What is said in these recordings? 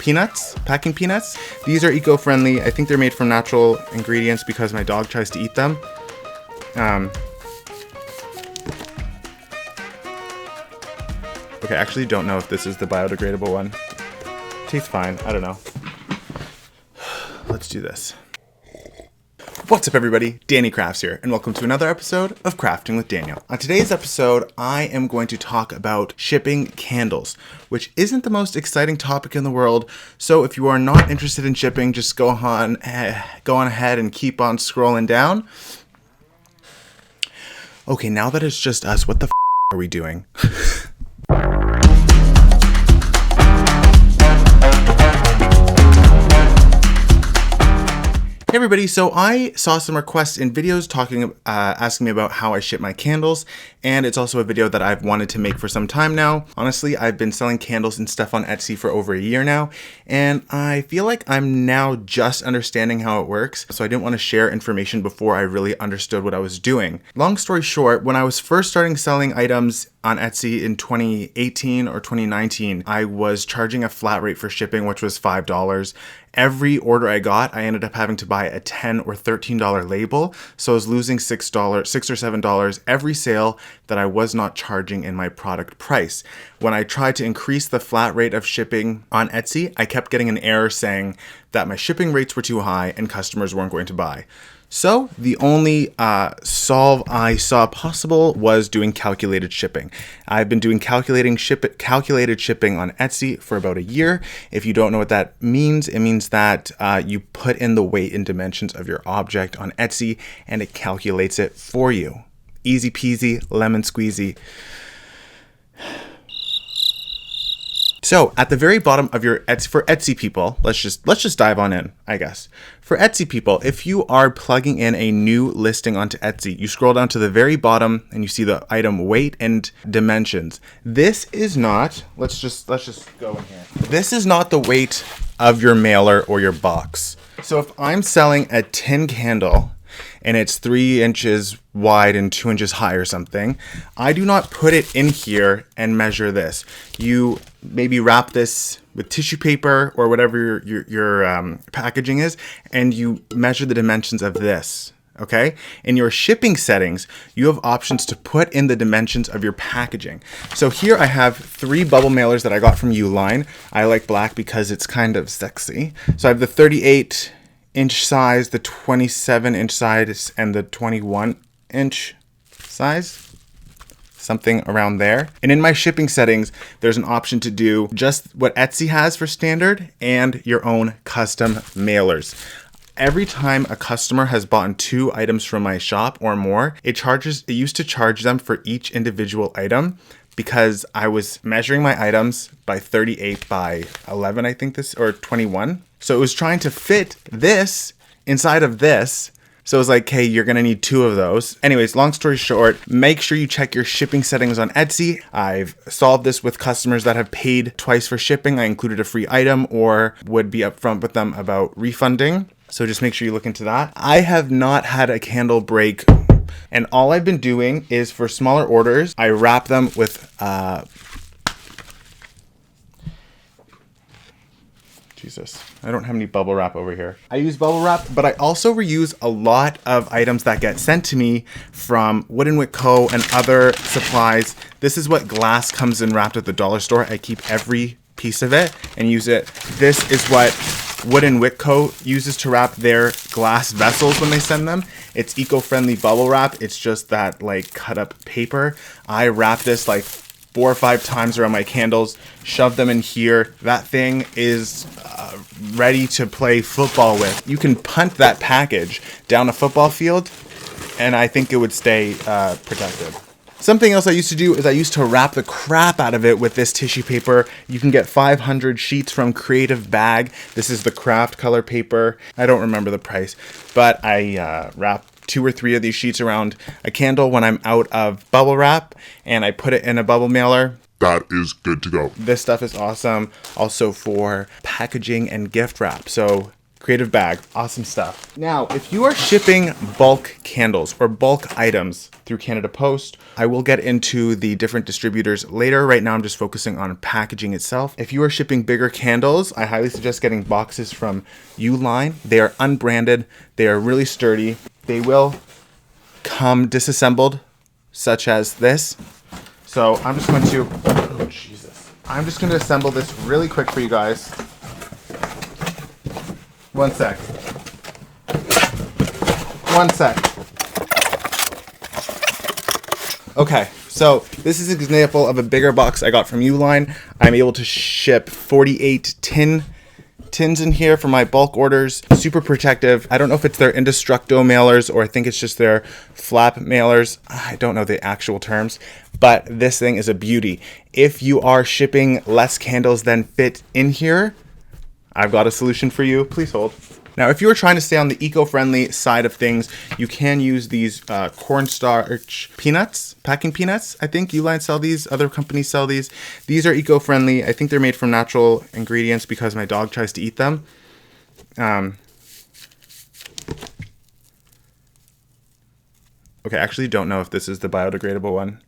peanuts, packing peanuts. These are eco-friendly. I think they're made from natural ingredients because my dog tries to eat them. Okay, I actually don't know if this is the biodegradable one. Tastes fine, I don't know. Let's do this. What's up everybody, Danny Crafts here, and welcome to another episode of Crafting with Daniel. On today's episode, I am going to talk about shipping candles, which isn't the most exciting topic in the world, so if you are not interested in shipping, just go on ahead and keep on scrolling down. Okay, now that it's just us, what the are we doing? Hey everybody, so I saw some requests in videos asking me about how I ship my candles, and it's also a video that I've wanted to make for some time now. Honestly, I've been selling candles and stuff on Etsy for over a year now, and I feel like I'm now just understanding how it works, so I didn't want to share information before I really understood what I was doing. Long story short, when I was first starting selling items on Etsy in 2018 or 2019, I was charging a flat rate for shipping, which was $5. Every order I got, I ended up having to buy a $10 or $13 label. So I was losing $6 or $7 every sale that I was not charging in my product price. When I tried to increase the flat rate of shipping on Etsy, I kept getting an error saying that my shipping rates were too high and customers weren't going to buy. So the only solve I saw possible was doing calculated shipping. I've been doing calculated shipping on Etsy for about a year. If you don't know what that means, it means that you put in the weight and dimensions of your object on Etsy and it calculates it for you. Easy peasy, lemon squeezy. So at the very bottom of your Etsy, for Etsy people, let's just dive on in, I guess. For Etsy people, if you are plugging in a new listing onto Etsy, you scroll down to the very bottom and you see the item weight and dimensions. This is not, let's just go in here. This is not the weight of your mailer or your box. So if I'm selling a tin candle and it's 3 inches wide and 2 inches high or something, I do not put it in here and measure this. You maybe wrap this with tissue paper or whatever your packaging is, and you measure the dimensions of this, okay? In your shipping settings, you have options to put in the dimensions of your packaging. So here I have 3 bubble mailers that I got from Uline. I like black because it's kind of sexy. So I have the 38-inch size, the 27-inch size, and the 21-inch size. Something around there. And in my shipping settings, there's an option to do just what Etsy has for standard and your own custom mailers. Every time a customer has bought 2 items from my shop or more, it used to charge them for each individual item because I was measuring my items by 38 by 11, I think this, or 21. So it was trying to fit this inside of this. So it's like, hey, you're gonna need 2 of those. Anyways, long story short, make sure you check your shipping settings on Etsy. I've solved this with customers that have paid twice for shipping. I included a free item or would be upfront with them about refunding. So just make sure you look into that. I have not had a candle break, and all I've been doing is for smaller orders, I wrap them with, Jesus, I don't have any bubble wrap over here. I use bubble wrap, but I also reuse a lot of items that get sent to me from Wood & Wick Co. and other supplies. This is what glass comes in wrapped at the dollar store. I keep every piece of it and use it. This is what Wood & Wick Co. uses to wrap their glass vessels when they send them. It's eco-friendly bubble wrap. It's just that like cut up paper. I wrap this like 4 or 5 times around my candles, shove them in here. That thing is ready to play football with. You can punt that package down a football field, and I think it would stay protected. Something else I used to do is I used to wrap the crap out of it with this tissue paper. You can get 500 sheets from Creative Bag. This is the craft color paper. I don't remember the price, but I wrap 2 or 3 of these sheets around a candle when I'm out of bubble wrap, and I put it in a bubble mailer. That is good to go. This stuff is awesome also for packaging and gift wrap. So Creative bag, awesome stuff. Now, if you are shipping bulk candles or bulk items through Canada Post, I will get into the different distributors later. Right now, I'm just focusing on packaging itself. If you are shipping bigger candles, I highly suggest getting boxes from Uline. They are unbranded. They are really sturdy. They will come disassembled, such as this. So I'm just going to, oh Jesus. I'm just going to assemble this really quick for you guys. One sec. Okay, so this is an example of a bigger box I got from Uline. I'm able to ship 48 tins in here for my bulk orders. Super protective. I don't know if it's their Indestructo mailers or I think it's just their flap mailers. I don't know the actual terms, but this thing is a beauty. If you are shipping less candles than fit in here, I've got a solution for you. Please hold. Now, if you are trying to stay on the eco-friendly side of things, you can use these cornstarch peanuts, packing peanuts. I think Uline sell these. Other companies sell these. These are eco-friendly. I think they're made from natural ingredients because my dog tries to eat them. Okay, I actually don't know if this is the biodegradable one.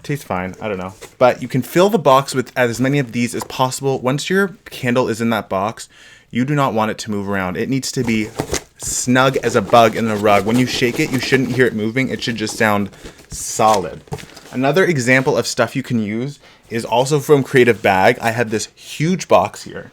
Tastes fine. I don't know. But you can fill the box with as many of these as possible. Once your candle is in that box, you do not want it to move around. It needs to be snug as a bug in the rug. When you shake it, you shouldn't hear it moving. It should just sound solid. Another example of stuff you can use is also from Creative Bag. I have this huge box here.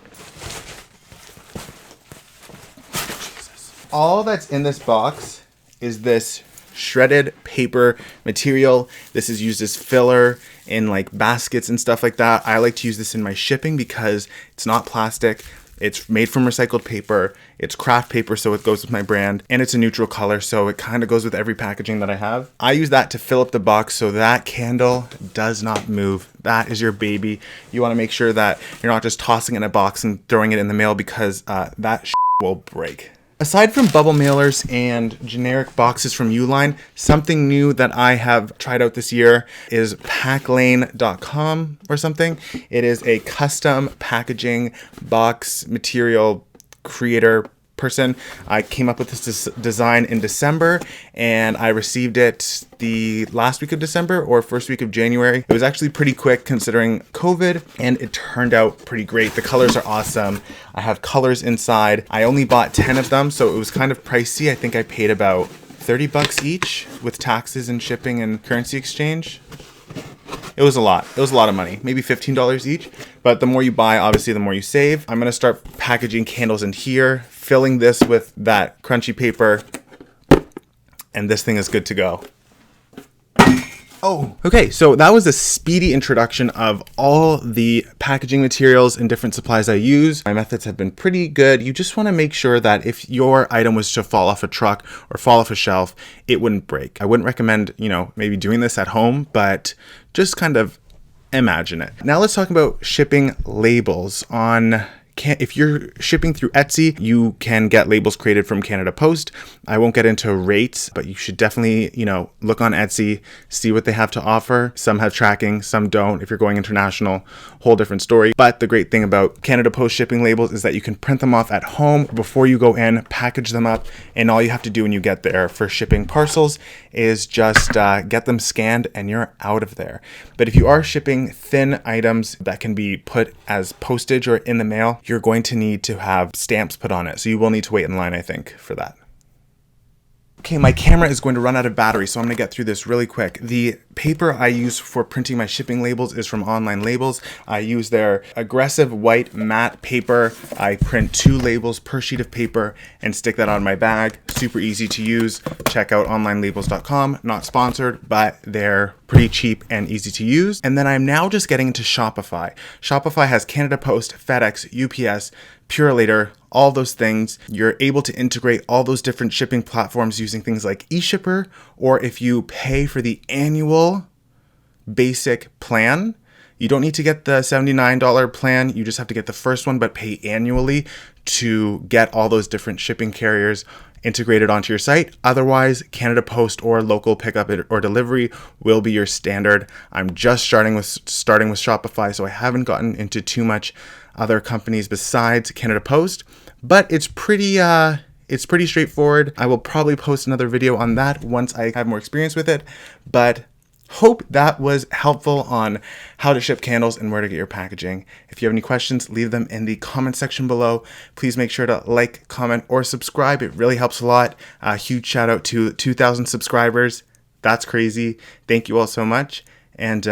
Jesus. All that's in this box is this shredded paper material. This is used as filler in like baskets and stuff like that. I like to use this in my shipping because it's not plastic. It's made from recycled paper. It's craft paper, so it goes with my brand, and it's a neutral color, so it kind of goes with every packaging that I have. I use that to fill up the box so that candle does not move. That is your baby. You want to make sure that you're not just tossing it in a box and throwing it in the mail because that will break. Aside from bubble mailers and generic boxes from Uline, something new that I have tried out this year is packlane.com or something. It is a custom packaging box material creator person. I came up with this design in December and I received it the last week of December or first week of January. It was actually pretty quick considering COVID and it turned out pretty great. The colors are awesome. I have colors inside. I only bought 10 of them, so it was kind of pricey. I think I paid about $30 each with taxes and shipping and currency exchange. It was a lot. It was a lot of money, maybe $15 each. But the more you buy, obviously, the more you save. I'm going to start packaging candles in here, filling this with that crunchy paper, and this thing is good to go. Oh, okay, so that was a speedy introduction of all the packaging materials and different supplies I use. My methods have been pretty good. You just want to make sure that if your item was to fall off a truck or fall off a shelf, it wouldn't break. I wouldn't recommend, maybe doing this at home, but just kind of imagine it. Now let's talk about shipping labels on. If you're shipping through Etsy, you can get labels created from Canada Post. I won't get into rates, but you should definitely, look on Etsy, see what they have to offer. Some have tracking, some don't. If you're going international, whole different story. But the great thing about Canada Post shipping labels is that you can print them off at home before you go in, package them up, and all you have to do when you get there for shipping parcels is just get them scanned and you're out of there. But if you are shipping thin items that can be put as postage or in the mail, you're going to need to have stamps put on it. So you will need to wait in line, I think, for that. Okay, my camera is going to run out of battery, so I'm going to get through this really quick. The paper I use for printing my shipping labels is from Online Labels. I use their aggressive white matte paper. I print 2 labels per sheet of paper and stick that on my bag. Super easy to use. Check out onlinelabels.com. Not sponsored, but they're pretty cheap and easy to use. And then I'm now just getting into Shopify. Shopify has Canada Post, FedEx, UPS, Purelator, all those things. You're able to integrate all those different shipping platforms using things like eShipper, or if you pay for the annual basic plan, you don't need to get the $79 plan. You just have to get the first one, but pay annually to get all those different shipping carriers integrated onto your site. Otherwise, Canada Post or local pickup or delivery will be your standard. I'm just starting with Shopify, so I haven't gotten into too much other companies besides Canada Post, but it's pretty straightforward. I will probably post another video on that once I have more experience with it, but hope that was helpful on how to ship candles and where to get your packaging. If you have any questions, leave them in the comment section below. Please make sure to like, comment, or subscribe. It really helps a lot. A huge shout out to 2,000 subscribers. That's crazy. Thank you all so much. And